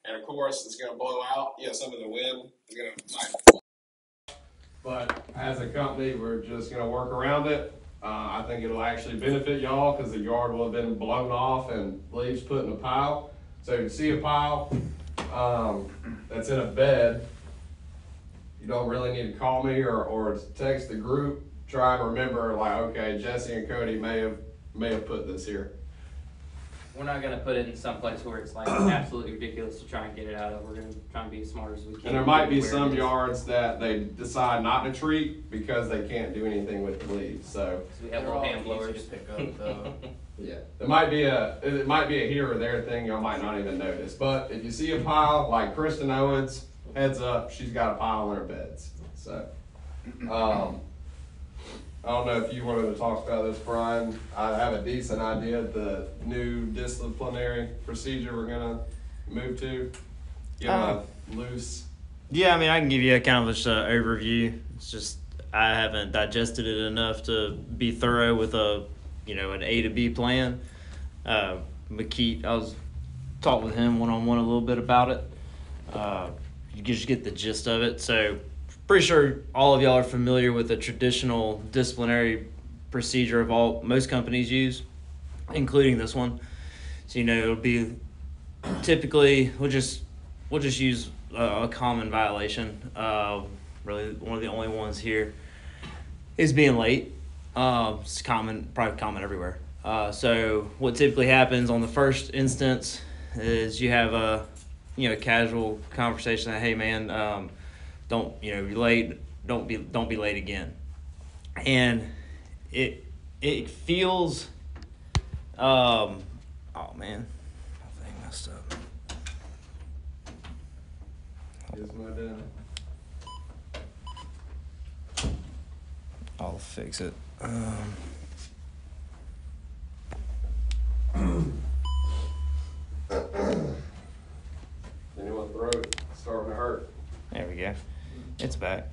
and of course it's going to blow out. Some of the wind is going to. But as a company, we're just going to work around it. I think it'll actually benefit y'all because the yard will have been blown off and leaves put in a pile. So if you see a pile that's in a bed, you don't really need to call me or text the group. Try and remember, like, okay, Jesse and Cody may have put this here. We're not going to put it in some place where it's like absolutely ridiculous to try and get it out of. We're going to try and be as smart as we can. And there might be some yards that they decide not to treat because they can't do anything with the leaves. So we have little hand blowers to pick up though. yeah, it might be a here or there thing y'all might not even notice. But if you see a pile like Kristen Owens, heads up, she's got a pile in her beds. So I don't know if you wanted to talk about this, Brian. I have a decent idea of the new disciplinary procedure we're gonna move to. Give a loose. Yeah, I mean, I can give you a kind of just an overview. It's just I haven't digested it enough to be thorough with an A to B plan. McKeet, I was talking with him one-on-one a little bit about it. You just get the gist of it. So pretty sure all of y'all are familiar with the traditional disciplinary procedure of most companies use, including this one. So it'll be typically we'll just use a common violation. Really, one of the only ones here is being late. It's common, probably common everywhere. So what typically happens on the first instance is you have a casual conversation that, hey man, you're late. Don't be late again. And it feels, oh man, my thing messed up. Yes, my dad. I'll fix it. Anyone's throat starting to hurt. There we go. It's back.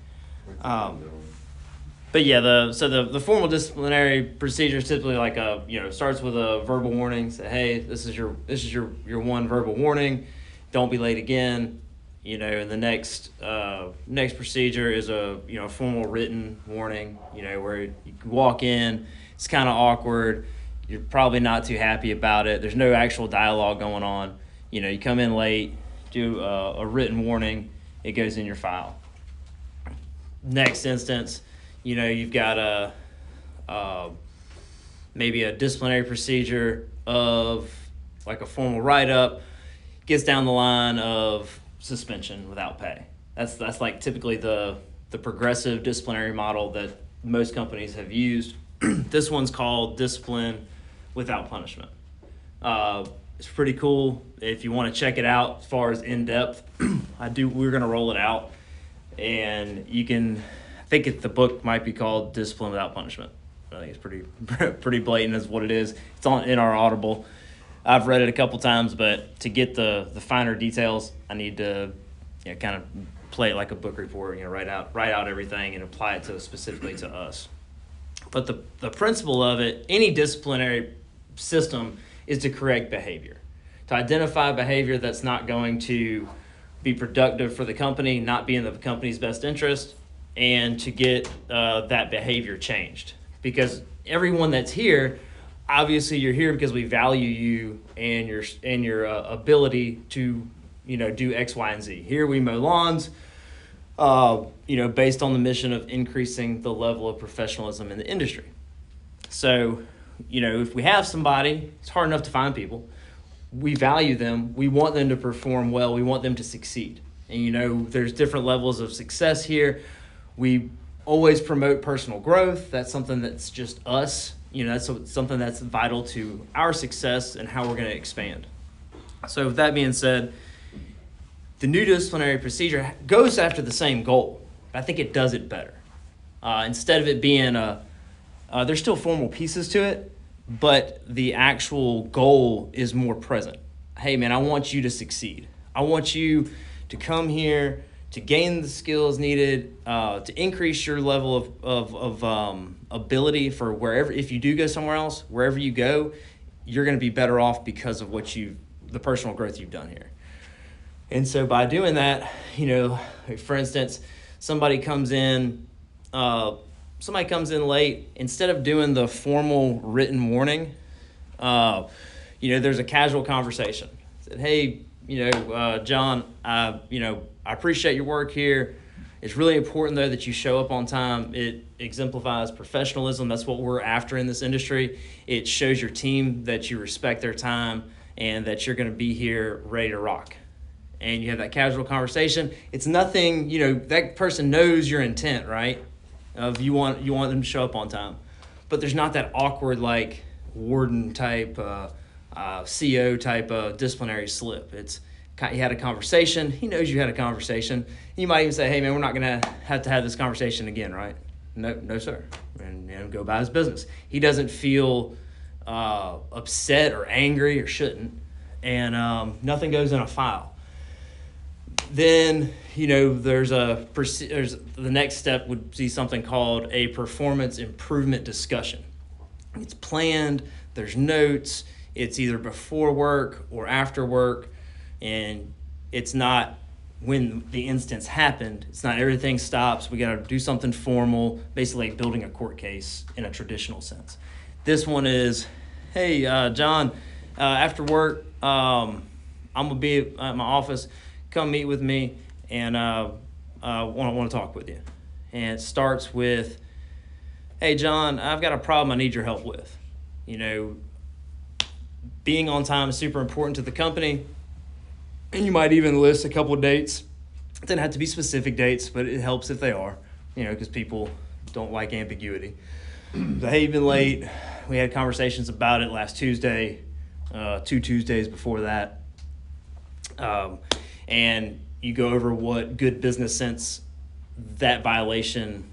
But yeah, the formal disciplinary procedure is typically like starts with a verbal warning. Say, hey, this is your one verbal warning. Don't be late again. And the next procedure is a formal written warning. Where you can walk in, it's kind of awkward. You're probably not too happy about it. There's no actual dialogue going on. You come in late, do a written warning. It goes in your file. Next instance, you've got maybe a disciplinary procedure of like a formal write-up, gets down the line of suspension without pay. That's like typically the progressive disciplinary model that most companies have used. This one's called discipline without punishment. It's pretty cool. If you want to check it out as far as in-depth, we're going to roll it out. And I think the book might be called Discipline Without Punishment. I think it's pretty blatant as what it is. It's in our Audible. I've read it a couple times, but to get the finer details, I need to kind of play it like a book report, write out everything and apply it specifically to us. But the principle of it, any disciplinary system, is to correct behavior, to identify behavior that's not going to be productive for the company, not be in the company's best interest, and to get that behavior changed. Because everyone that's here, obviously you're here because we value you and your ability to do X, Y, and Z. Here we mow lawns, based on the mission of increasing the level of professionalism in the industry. So, if we have somebody, it's hard enough to find people. We value them. We want them to perform well. We want them to succeed. And, there's different levels of success here. We always promote personal growth. That's something that's just us. That's something that's vital to our success and how we're going to expand. So with that being said, the new disciplinary procedure goes after the same goal. But I think it does it better. Instead of it being there's still formal pieces to it, but the actual goal is more present. Hey, man, I want you to succeed. I want you to come here to gain the skills needed, to increase your level of ability for wherever, if you do go somewhere else, wherever you go, you're going to be better off because of the personal growth you've done here. And so by doing that, like for instance, somebody comes in late, instead of doing the formal written warning, there's a casual conversation. Said, hey, John, I appreciate your work here. It's really important, though, that you show up on time. It exemplifies professionalism. That's what we're after in this industry. It shows your team that you respect their time and that you're going to be here ready to rock. And you have that casual conversation. It's nothing, that person knows your intent, right? Of you want them to show up on time. But there's not that awkward, like, warden type, CO type disciplinary slip. It's you had a conversation. He knows you had a conversation. You might even say, hey, man, we're not going to have this conversation again, right? No, sir. And go about his business. He doesn't feel upset or angry or shouldn't. And nothing goes in a file. Then, there's the next step would be something called a performance improvement discussion. It's planned. There's notes. It's either before work or after work. And it's not when the instance happened. It's not everything stops. We got to do something formal, basically like building a court case in a traditional sense. This one is, hey, John, after work, I'm going to be at my office. Come meet with me, and want to talk with you. And it starts with, hey, John, I've got a problem I need your help with. Being on time is super important to the company. And you might even list a couple of dates. It doesn't have to be specific dates, but it helps if they are, because people don't like ambiguity. But hey, you've been late. We had conversations about it last Tuesday, 2 Tuesdays before that. And you go over what good business sense that violation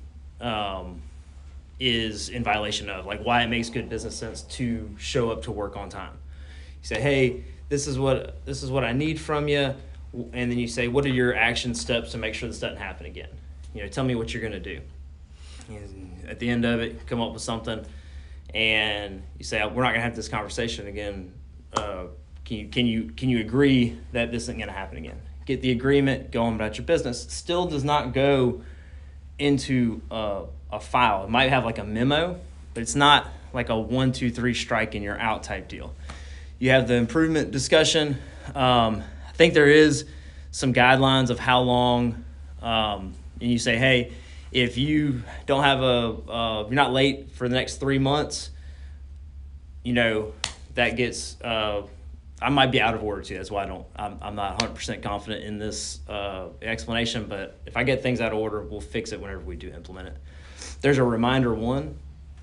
is in violation of, like why it makes good business sense to show up to work on time. You say, hey, this is what I need from you, and then you say, what are your action steps to make sure this doesn't happen again? Tell me what you're going to do. And at the end of it, come up with something, and you say, we're not going to have this conversation again. Can you agree that this isn't going to happen again? Get the agreement, go on about your business. Still does not go into a file. It might have like a memo, but it's not like a 1, 2, 3 strike and you're out type deal. You have the improvement discussion. I think there is some guidelines of how long, and you say, hey, if you don't have you're not late for the next 3 months, that gets, I might be out of order too. That's why I'm not 100% confident in this explanation, but if I get things out of order, we'll fix it whenever we do implement it. There's a reminder one.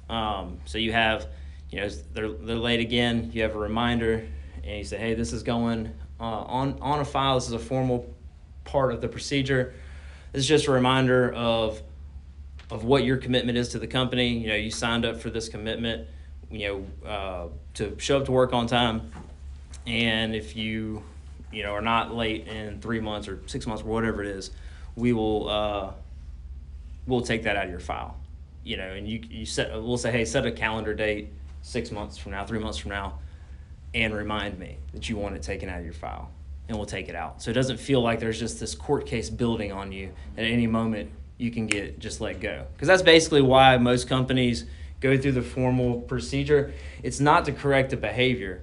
So you have, they're late again. You have a reminder, and you say, hey, this is going on a file. This is a formal part of the procedure. This is just a reminder of what your commitment is to the company. You signed up for this commitment, to show up to work on time. And if you, are not late in 3 months or 6 months or whatever it is, we'll take that out of your file. And we'll say, hey, set a calendar date 6 months from now, 3 months from now, and remind me that you want it taken out of your file, and we'll take it out. So it doesn't feel like there's just this court case building on you at any moment you can just let go. Because that's basically why most companies go through the formal procedure. It's not to correct the behavior,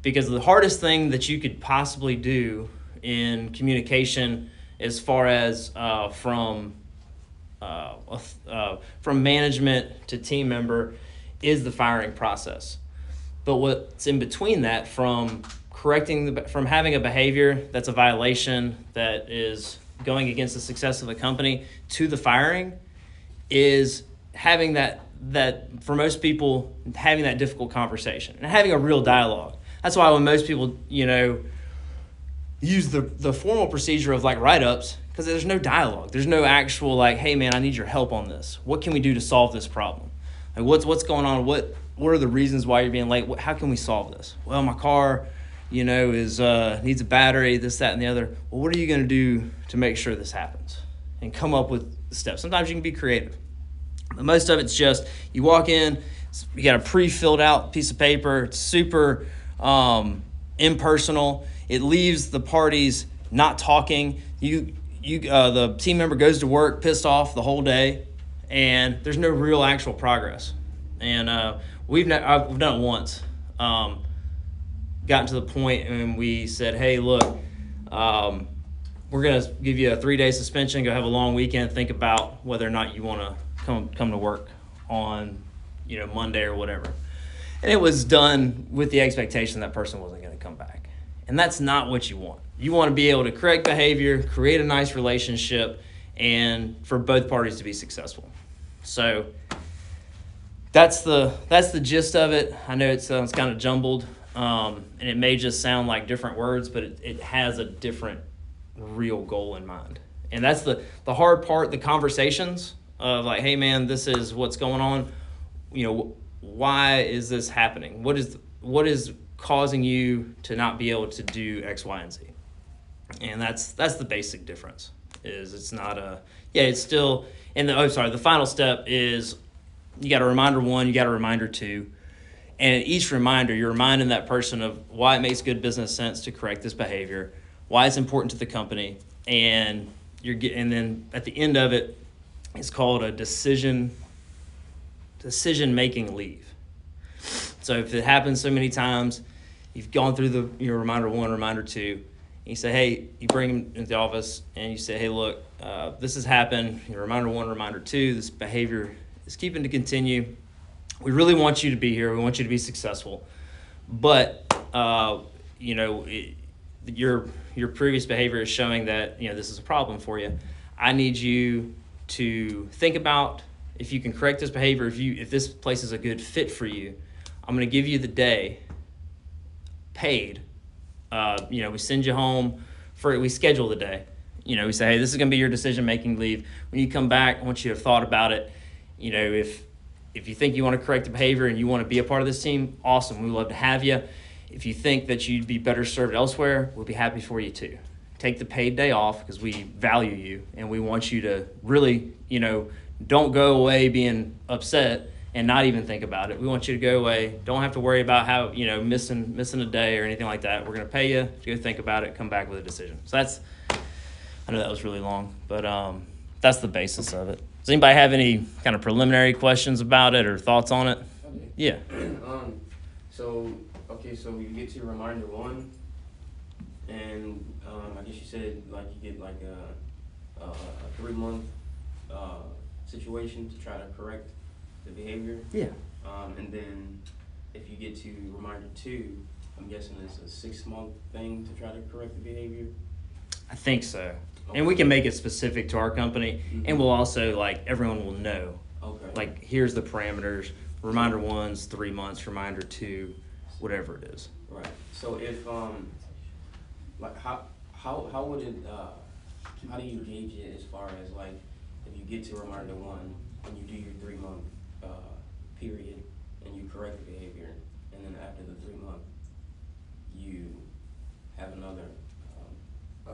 because the hardest thing that you could possibly do in communication as far as from management to team member is the firing process. But what's in between that, from having a behavior that's a violation that is going against the success of a company to the firing, is having that for most people, having that difficult conversation and having a real dialogue. That's why when most people, use the formal procedure of like write-ups, because there's no dialogue. There's no actual like, hey man, I need your help on this. What can we do to solve this problem? Like what's going on? What are the reasons why you're being late? How can we solve this? Well, my car, is needs a battery, this, that, and the other. Well, what are you going to do to make sure this happens? And come up with steps. Sometimes you can be creative. But most of it's just you walk in, you got a pre-filled out piece of paper. It's super impersonal. It leaves the parties not talking. The team member goes to work pissed off the whole day, and there's no real actual progress. And we've done it once. Gotten to the point and we said, hey, look, we're going to give you a 3-day suspension. Go have a long weekend. Think about whether or not you want to come to work on, Monday or whatever. And it was done with the expectation that person wasn't going to come back. And that's not what you want. You want to be able to correct behavior, create a nice relationship, and for both parties to be successful. So that's the gist of it. I know it sounds kind of jumbled, and it may just sound like different words, but it has a different real goal in mind. And that's the hard part, the conversations of like, hey man, this is what's going on. Why is this happening? What is causing you to not be able to do X, Y, and Z? And that's the basic difference. Is it's not it's still the final step is you got a reminder 1, you got a reminder 2, and each reminder you're reminding that person of why it makes good business sense to correct this behavior, why it's important to the company, and then at the end of it, it's called a decision making leave. So if it happens so many times, you've gone through your reminder 1, reminder 2, and you say, hey, you bring them into the office and you say, hey, look, this has happened. Reminder 1, reminder 2, this behavior is keeping to continue. We really want you to be here. We want you to be successful. But, your previous behavior is showing that, this is a problem for you. I need you to think about if you can correct this behavior, if this place is a good fit for you. I'm going to give you the day paid. We send you home we schedule the day. We say, hey, this is going to be your decision-making leave. When you come back, I want you to have thought about it. If you think you want to correct the behavior and you want to be a part of this team, awesome. We'd love to have you. If you think that you'd be better served elsewhere, we'll be happy for you too. Take the paid day off because we value you and we want you to really, don't go away being upset and not even think about it. We want you to go away. Don't have to worry about how, missing a day or anything like that. We're going to pay you to go think about it, come back with a decision. So I know that was really long, but that's the basis of it. Does anybody have any kind of preliminary questions about it or thoughts on it? Okay. Yeah. So you get to reminder 1, and I guess you said like you get like a 3-month situation to try to correct the behavior. Yeah. And then if you get to reminder 2, I'm guessing it's a 6-month thing to try to correct the behavior. I think so. Okay. And we can make it specific to our company, and we'll also everyone will know. Okay. Here's the parameters. Reminder 1's 3 months. Reminder 2, whatever it is. Right. So if how would it how do you gauge it as far as if you get to reminder 1 and you do your 3-month period and you correct the behavior, and then after the 3 month you have another I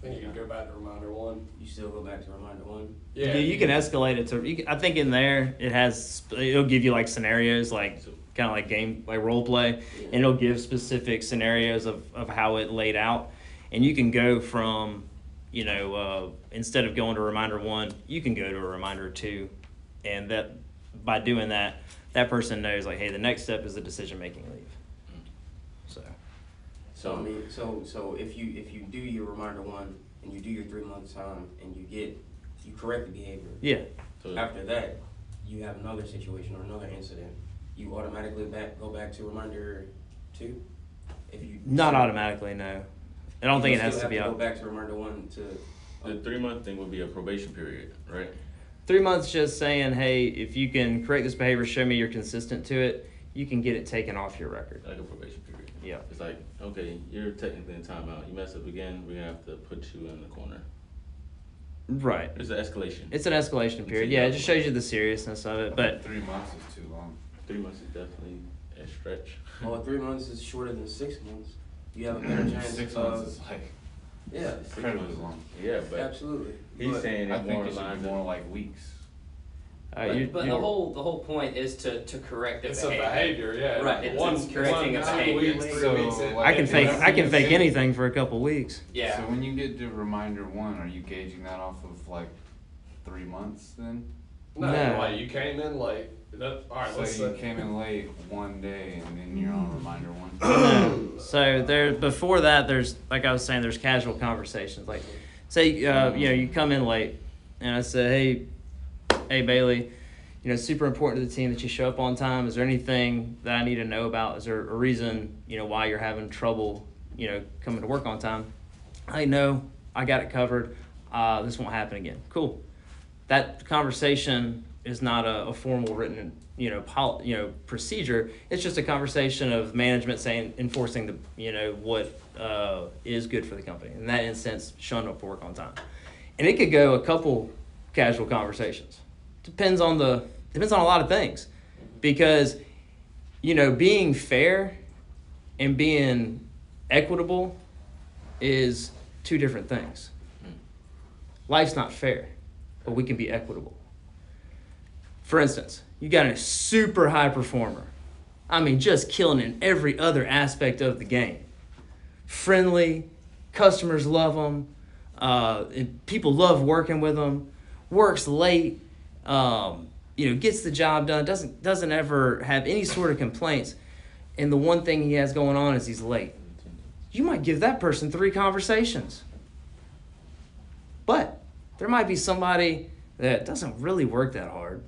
think you can go back to reminder 1. You still go back to reminder 1? Yeah, you can escalate it to. I think in there it'll give you scenarios kind of like game role play, and it'll give specific scenarios of how it laid out, and you can go from instead of going to reminder 1, you can go to a reminder 2, and that by doing that person knows hey, the next step is the decision making leave. So if you do your reminder 1 and you do your 3 months time and you correct the behavior. Yeah. So after that, you have another situation or another incident. You automatically go back to reminder 2. Not automatically, no. I don't think it has to be. Go back to reminder 1 to. The 3-month thing would be a probation period, right? 3 months just saying, hey, if you can correct this behavior, show me you're consistent to it, you can get it taken off your record. Like a probation period. Yeah. It's okay, you're technically in timeout. You mess up again, we're gonna have to put you in the corner. Right. It's an escalation. It's an escalation period. Yeah, it just shows you the seriousness of it. But 3 months is too long. 3 months is definitely a stretch. Well, 3 months is shorter than 6 months. You have a better chance. 6 months is yeah, incredibly long. Yeah, but absolutely. He's saying I it think more it should lines be more like weeks. But the whole point is to correct the It's behavior. a behavior, yeah. Right, it's correcting a 2 behavior. weeks, 3 So, weeks in. like, I can fake. I can fake Yeah. anything for a couple weeks. Yeah. So when you get to reminder 1, are you gauging that off of like 3 months then? No, No. like you came in late. All right, let's So you say. came in late one day and then you're on reminder 1. No. So there, before that, there's, like I was saying, there's casual conversations. Like, say, you come in late, and I say, hey, Bailey, it's super important to the team that you show up on time. Is there anything that I need to know about? Is there a reason, why you're having trouble, coming to work on time? I know, I got it covered. This won't happen again. Cool. That conversation is not a formal written, procedure. It's just a conversation of management enforcing what is good for the company. In that instance, showing up for work on time. And it could go a couple casual conversations. Depends on a lot of things, because being fair and being equitable is two different things. Life's not fair, but we can be equitable. For instance, you got a super high performer. I mean, just killing in every other aspect of the game. Friendly, customers love them, and people love working with them. Works late, gets the job done. Doesn't ever have any sort of complaints. And the one thing he has going on is he's late. You might give that person 3 conversations. But there might be somebody that doesn't really work that hard.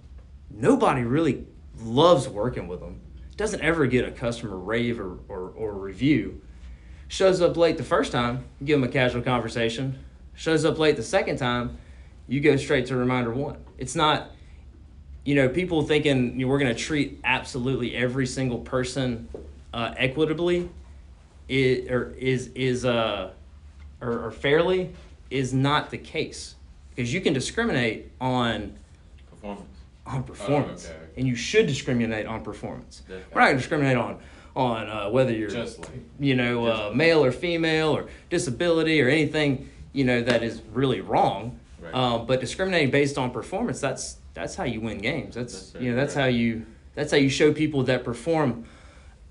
Nobody really loves working with them. Doesn't ever get a customer rave or review. Shows up late the first time, you give them a casual conversation. Shows up late the second time, you go straight to reminder 1. It's not, people thinking we're going to treat absolutely every single person equitably or fairly is not the case, because you can discriminate on performance, okay. and you should discriminate on performance. That's We're not going to discriminate on whether you're Just late. male or female or disability or anything that is really wrong. Right. But discriminating based on performance, that's how you win games. That's That's right. how you show people that perform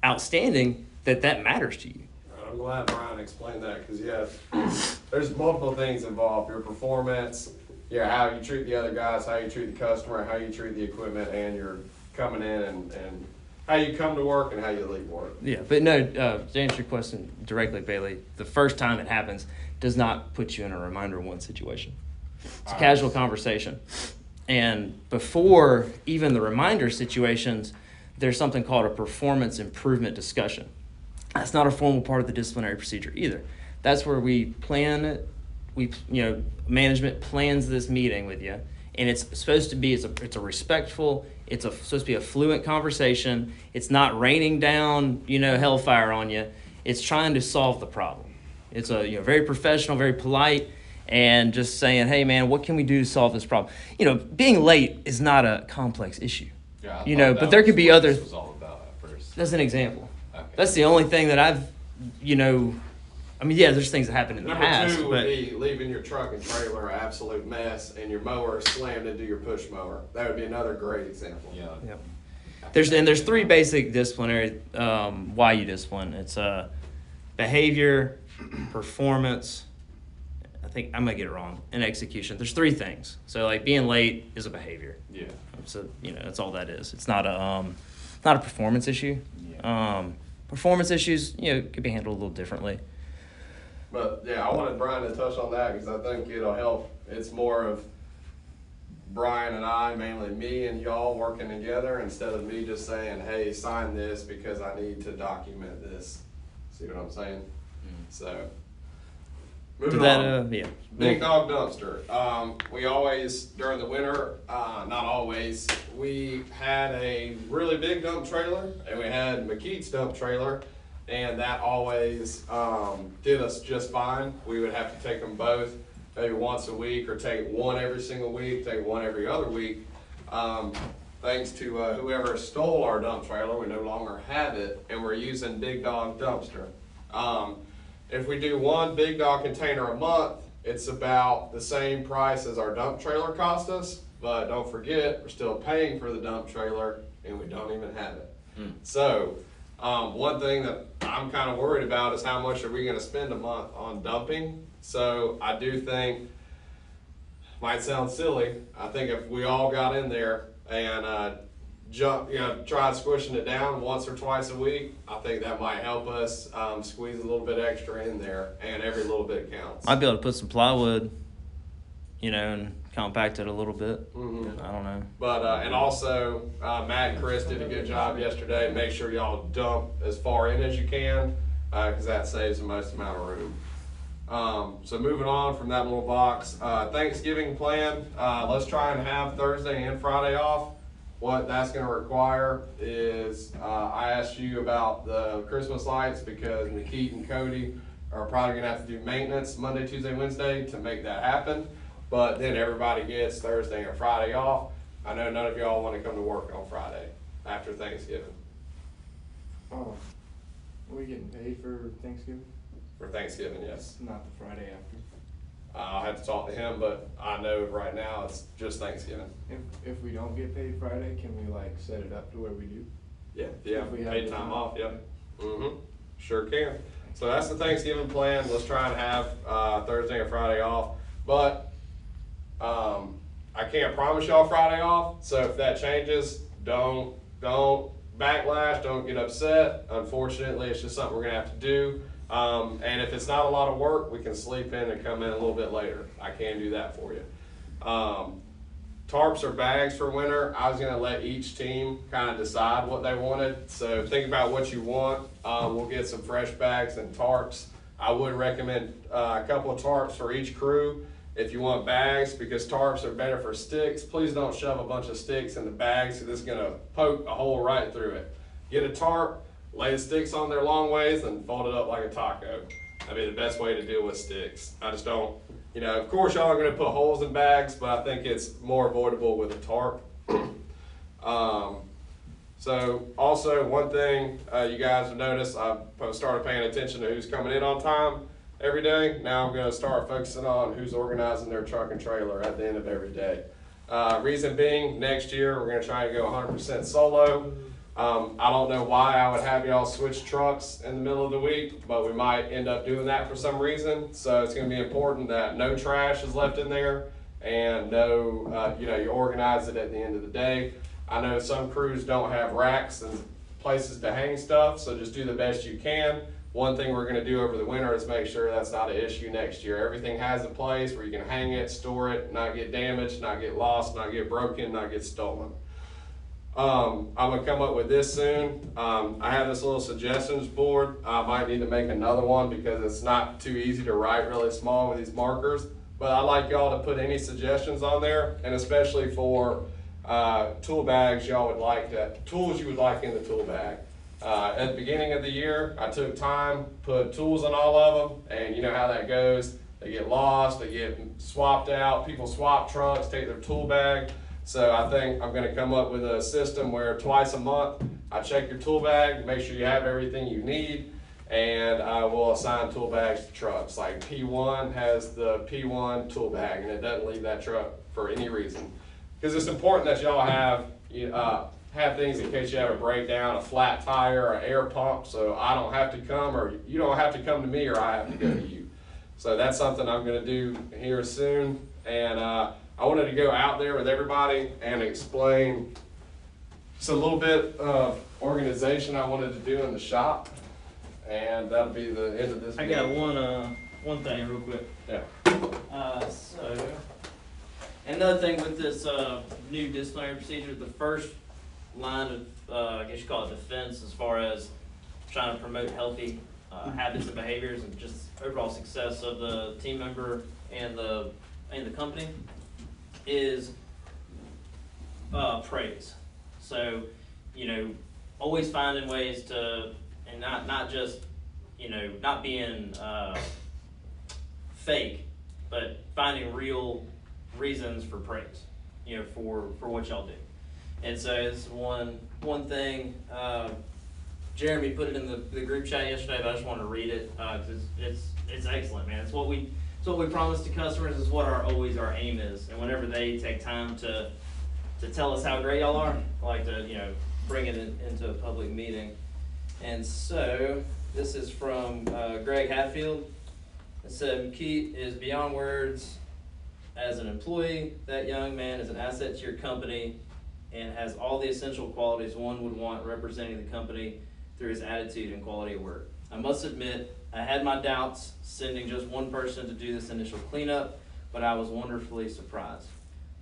outstanding that matters to you. I'm glad Brian explained that, because there's multiple things involved: your performance, how you treat the other guys, how you treat the customer, how you treat the equipment, and you're coming in and how you come to work and how you leave work. Yeah, but no, to answer your question directly, Bailey, the first time it happens does not put you in a reminder 1 situation. It's a casual conversation. And before even the reminder situations, there's something called a performance improvement discussion. That's not a formal part of the disciplinary procedure either. That's where we plan it. Management plans this meeting with you, and it's supposed to be, it's a respectful, supposed to be a fluent conversation. It's not raining down, hellfire on you. It's trying to solve the problem. It's very professional, very polite, and just saying, hey man, what can we do to solve this problem? Being late is not a complex issue. Yeah, But there could be other. This was all about at first. That's an example. Okay. That's the only thing that I've, there's things that happened in the Number past, 2 would but be leaving your truck and trailer an absolute mess, and your mower slammed into your push mower. That would be another great example. Yeah. Yep. There's 3 basic disciplinary why you discipline. It's behavior, performance. I think I might get it wrong. And execution. There's 3 things. So like being late is a behavior. Yeah. So that's all that is. It's not a performance issue. Yeah. Performance issues could be handled a little differently. But I wanted Brian to touch on that, because I think it'll help. It's more of Brian and I, mainly me and y'all, working together, instead of me just saying, hey, sign this because I need to document this. See what I'm saying? So, moving on. Yeah. Big dog dumpster. We always, during the winter, not always, we had a really big dump trailer, and we had McKeith's dump trailer, and that always did us just fine. We would have to take them both maybe once a week, or take one every single week, take one every other week. Thanks to whoever stole our dump trailer, we no longer have it, and we're using Big Dog Dumpster. If we do one Big Dog container a month, it's about the same price as our dump trailer cost us, but don't forget, we're still paying for the dump trailer and we don't even have it. So, one thing that I'm kind of worried about is how much are we gonna spend a month on dumping? So I do think, might sound silly, I think if we all got in there and, tried squishing it down once or twice a week, I think that might help us, squeeze a little bit extra in there, and every little bit counts. Might be able to put some plywood, and compact it a little bit. Mhm. I don't know. But, and also, Matt and Chris did a good job yesterday. Make sure y'all dump as far in as you can, cause that saves the most amount of room. So moving on from that little box, Thanksgiving plan, let's try and have Thursday and Friday off. What that's gonna require is, I asked you about the Christmas lights because Nikit and Cody are probably gonna have to do maintenance Monday, Tuesday, Wednesday to make that happen. But then everybody gets Thursday and Friday off. I know none of y'all wanna come to work on Friday after Thanksgiving, Oh, are we getting paid for Thanksgiving? for Thanksgiving, yes. Not the Friday after. I'll have to talk to him, but I know right now it's just Thanksgiving. If we don't get paid Friday, can we like set it up to where we do? Yeah, If we have paid the time time. off, yep. Mm-hmm, sure can. So that's the Thanksgiving plan. Let's try and have, Thursday and Friday off. But, I can't promise y'all Friday off, so if that changes, don't backlash, don't get upset. Unfortunately, it's just something we're gonna have to do. And if it's not a lot of work, we can sleep in and come in a little bit later. I can do that for you. Tarps or bags for winter, I was gonna let each team kind of decide what they wanted. So think about what you want. We'll get some fresh bags and tarps. I would recommend a couple of tarps for each crew. If you want bags, because tarps are better for sticks, please don't shove a bunch of sticks in the bags, because it's gonna poke a hole right through it. Get a tarp, lay the sticks on there long ways, and fold it up like a taco. That'd be the best way to deal with sticks. I just don't, of course y'all are gonna put holes in bags, but I think it's more avoidable with a tarp. So also one thing you guys have noticed, I've started paying attention to who's coming in on time every day. Now I'm gonna start focusing on who's organizing their truck and trailer at the end of every day. Reason being, next year we're gonna try to go 100% solo. I don't know why I would have y'all switch trucks in the middle of the week, but we might end up doing that for some reason. So it's gonna be important that no trash is left in there and no, you organize it at the end of the day. I know some crews don't have racks and places to hang stuff, so just do the best you can. One thing we're gonna do over the winter is make sure that's not an issue next year. Everything has a place where you can hang it, store it, not get damaged, not get lost, not get broken, not get stolen. I'm gonna come up with this soon. I have this little suggestions board. I might need to make another one because it's not too easy to write really small with these markers. But I'd like y'all to put any suggestions on there, and especially for tool bags tools you would like in the tool bag. At the beginning of the year, I took time, put tools on all of them, and you know how that goes. They get lost, they get swapped out, people swap trucks, take their tool bag. So I think I'm gonna come up with a system where twice a month, I check your tool bag, make sure you have everything you need, and I will assign tool bags to trucks. Like P1 has the P1 tool bag, and it doesn't leave that truck for any reason. Because it's important that y'all have things in case you have a breakdown, a flat tire, an air pump, so I don't have to come, or you don't have to come to me, or I have to go to you. So that's something I'm gonna do here soon, and I wanted to go out there with everybody and explain just a little bit of organization I wanted to do in the shop, and that'll be the end of this. I got one thing real quick. Yeah. So another thing with this new disciplinary procedure, the first line of I guess you call it defense, as far as trying to promote healthy habits and behaviors and just overall success of the team member and the company, is praise. So, always finding ways to, and not just, not being fake, but finding real reasons for praise, for what y'all do. And so it's one thing, Jeremy put it in the group chat yesterday, but I just wanted to read it, 'cause it's excellent, man. It's It's what we promise to customers. Is what always our aim is. And whenever they take time to tell us how great y'all are, I like to bring it into a public meeting. And so this is from Greg Hatfield. It said, McKeith is beyond words as an employee. That young man is an asset to your company and has all the essential qualities one would want representing the company through his attitude and quality of work. I must admit, I had my doubts sending just one person to do this initial cleanup, but I was wonderfully surprised.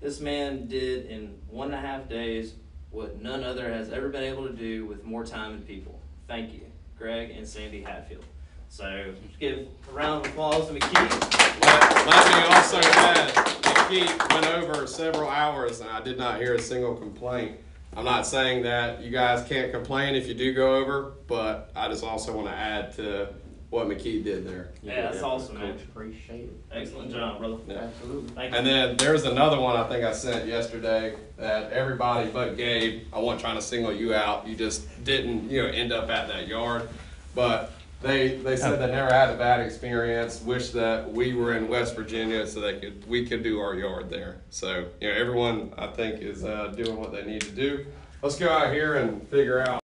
This man did in 1.5 days what none other has ever been able to do with more time and people. Thank you, Greg and Sandy Hatfield. So just give a round of applause to McKeith. Let me also add, McKeith went over several hours and I did not hear a single complaint. I'm not saying that you guys can't complain if you do go over, but I just also want to add to what McKeith did there. Yeah, that's awesome, man. Appreciate it. Excellent job, brother. Yeah. Absolutely. Thank you. And then there's another one I think I sent yesterday that everybody but Gabe, I wasn't trying to single you out, you just didn't end up at that yard. But they said they never had a bad experience, wish that we were in West Virginia so we could do our yard there. So everyone I think is doing what they need to do. Let's go out here and figure out